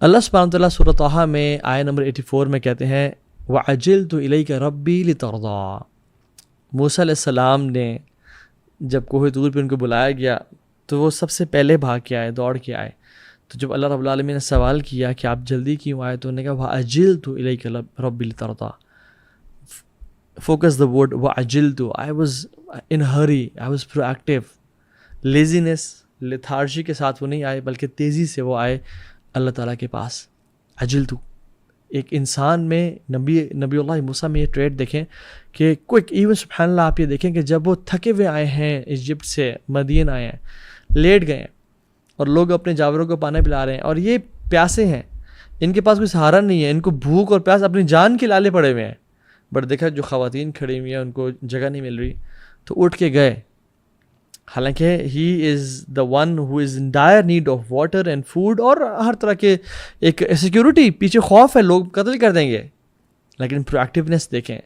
اللہ سبحانہ وتعالیٰ سورہ طٰہٰ میں آیت نمبر 84 میں کہتے ہیں وَعَجِلْتُ إِلَيْكَ رَبِّي لِتَرْضَىٰ۔ موسیٰ علیہ السلام نے جب کوہ طور پہ ان کو بلایا گیا تو وہ سب سے پہلے بھاگ کے آئے، دوڑ کے آئے۔ تو جب اللہ رب العالمین نے سوال کیا کہ آپ جلدی کیوں آئے تو انہوں نے کہا وَعَجِلْتُ إِلَيْكَ رَبِّي لِتَرْضَىٰ۔ Focus the word وَعَجِلْتُ. I was in hurry, I was proactive. لیزینس، لیتھارجی کے ساتھ وہ نہیں آئے بلکہ تیزی سے وہ آئے اللہ تعالیٰ کے پاس۔ عجلتو، ایک انسان میں نبی اللہ موسیٰ میں یہ ٹریٹ دیکھیں کہ کوئک، ایون سبحان اللہ آپ یہ دیکھیں کہ جب وہ تھکے ہوئے آئے ہیں ایجپٹ سے، مدین آئے ہیں، لیٹ گئے ہیں اور لوگ اپنے جانوروں کو پانی پلا رہے ہیں اور یہ پیاسے ہیں، ان کے پاس کوئی سہارا نہیں ہے، ان کو بھوک اور پیاس اپنی جان کے لالے پڑے ہوئے ہیں، بٹ دیکھا جو خواتین کھڑی ہوئی ہیں ان کو جگہ نہیں مل رہی تو اٹھ کے گئے، حالانکہ he is the one who is in dire need of water and food اور ہر طرح کے ایک سیکیورٹی، پیچھے خوف ہے لوگ قتل کر دیں گے، لیکن پرو ایکٹیونیس دیکھیں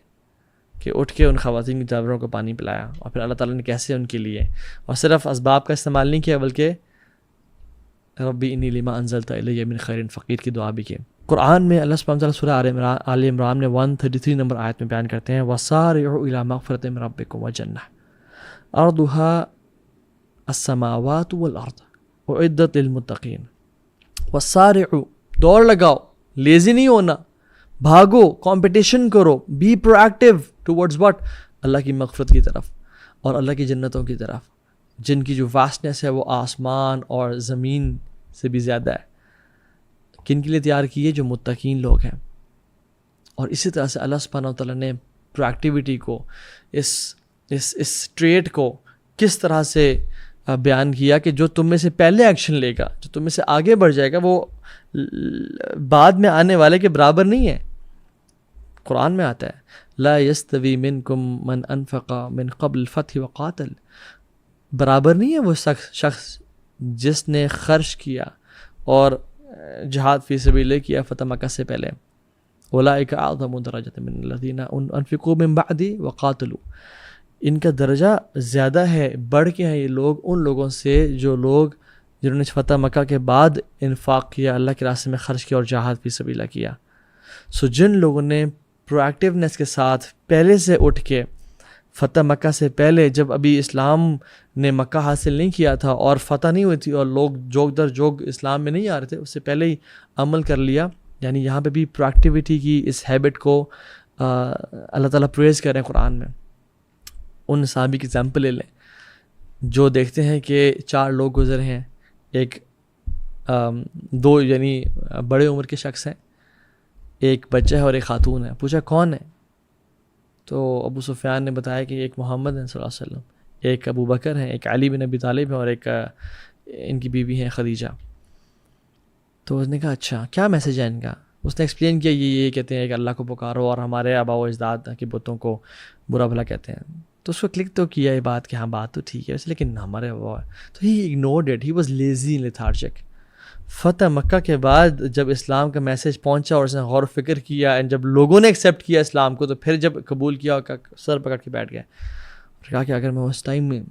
کہ اٹھ کے ان خواتین کے جانوروں کو پانی پلایا اور پھر اللہ تعالیٰ نے کیسے ان کے لیے، اور صرف اسباب کا استعمال نہیں کیا بلکہ ربی انی لما انزلت الی من خیر فقیر کی دعا بھی کی۔ قرآن میں اللہ سبحانہ وتعالیٰ سورہ آل عمران میں 133 نمبر آیت میں بیان کرتے ہیں وَسَارِعُوا إِلَىٰ مَغْفِرَةٍ مِّن رَبِّكُمْ وَجَنَّةٍ أَرْضُهَا السماوات والارض اعدت للمتقین۔ وسارعوا، دوڑ لگاؤ، لیزی نہیں ہونا، بھاگو، کمپٹیشن کرو، be proactive towards what, اللہ کی مغفرت کی طرف اور اللہ کی جنتوں کی طرف، جن کی جو واسٹنس ہے وہ آسمان اور زمین سے بھی زیادہ ہے۔ کن کے لیے تیار کی ہے؟ جو متقین لوگ ہیں۔ اور اسی طرح سے اللہ سبحانہ وتعالیٰ نے پرو ایکٹیویٹی کو، اس ٹریٹ کو کس طرح سے بیان کیا کہ جو تم میں سے پہلے ایکشن لے گا، جو تم میں سے آگے بڑھ جائے گا، وہ بعد میں آنے والے کے برابر نہیں ہے۔ قرآن میں آتا ہے لا یستوی منکم من انفق من قبل الفتح وقاتل، برابر نہیں ہے وہ شخص جس نے خرچ کیا اور جہاد فی سبیل اللہ کیا فتح مکہ سے پہلے، اولئک اعظم درجۃ من الذین انفقوا من بعد وقاتلوا، ان کا درجہ زیادہ ہے، بڑھ کے ہیں یہ لوگ ان لوگوں سے جو لوگ جنہوں نے فتح مکہ کے بعد انفاق کیا، اللہ کے راستے میں خرچ کیا اور جہاد فی سبیل اللہ کیا۔ سو جن لوگوں نے پرو ایکٹیونیس کے ساتھ پہلے سے اٹھ کے فتح مکہ سے پہلے، جب ابھی اسلام نے مکہ حاصل نہیں کیا تھا اور فتح نہیں ہوئی تھی اور لوگ جوگ در جوگ اسلام میں نہیں آ رہے تھے، اس سے پہلے ہی عمل کر لیا، یعنی یہاں پہ بھی پرو ایکٹیویٹی کی اس ہیبٹ کو اللہ تعالیٰ پریز کر رہے ہیں قرآن میں۔ ان صحابی کی ایگزامپل لے لیں جو دیکھتے ہیں کہ 4 لوگ گزرے ہیں، ایک 2 یعنی بڑے عمر کے شخص ہیں، ایک بچہ ہے اور ایک خاتون ہے، پوچھا کون ہے؟ تو ابو سفیان نے بتایا کہ ایک محمد ہیں صلی اللہ علیہ وسلم، ایک ابو بکر ہیں، ایک علی بن ابی طالب ہیں اور ایک ان کی بیوی ہیں خدیجہ۔ تو اس نے کہا اچھا کیا میسج ہے ان کا؟ اس نے ایکسپلین کیا یہ کہتے ہیں کہ اللہ کو پکارو اور ہمارے آباء و اجداد کے بتوں کو برا بھلا کہتے ہیں۔ تو اس کو کلک تو کیا یہ بات کہ ہاں بات تو ٹھیک ہے لیکن ہمارے آباء، تو he ignored it, he was lazy lethargic. فتح مکہ کے بعد جب اسلام کا میسج پہنچا اور اس نے غور و فکر کیا، اینڈ جب لوگوں نے ایکسیپٹ کیا اسلام کو، تو پھر جب قبول کیا سر پکڑ کے بیٹھ گئے اور کہا کہ اگر میں اس ٹائم میں،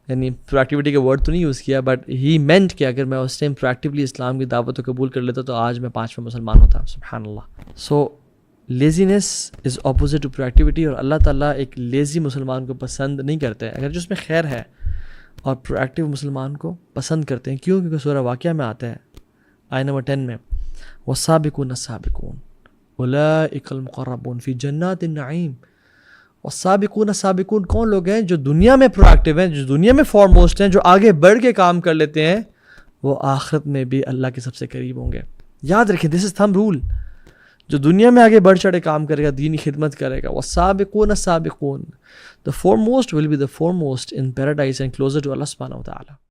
یعنی پرو ایکٹیویٹی کا ورڈ تو نہیں یوز کیا بٹ ہی مینٹ کہ اگر میں اس ٹائم پرو ایکٹیولی اسلام کی دعوت کو قبول کر لیتا تو آج میں 5واں مسلمان ہوتا۔ سبحان اللہ۔ So laziness is opposite to proactivity, اور اللہ تعالیٰ ایک لیزی مسلمان کو پسند نہیں کرتے اگر جو اس میں خیر ہے، اور پرو ایکٹیو مسلمان کو پسند کرتے ہیں۔ کیوں؟ کیونکہ سورہ واقعہ میں آتا ہے آیت نمبر 10 میں والسابقون السابقون اولئک المقربون فی جنات النعیم۔ والسابقون السابقون کون لوگ ہیں؟ جو دنیا میں پرو ایکٹیو ہیں، جو دنیا میں فار موسٹ ہیں، جو آگے بڑھ کے کام کر لیتے ہیں، وہ آخرت میں بھی اللہ کے سب سے قریب ہوں گے۔ یاد رکھیں دس از تھمب رول، جو دنیا میں آگے بڑھ چڑھے کام کرے گا، دینی خدمت کرے گا، والسابقون السابقون، the foremost will be the foremost in paradise and closer to Allah subhanahu wa ta'ala.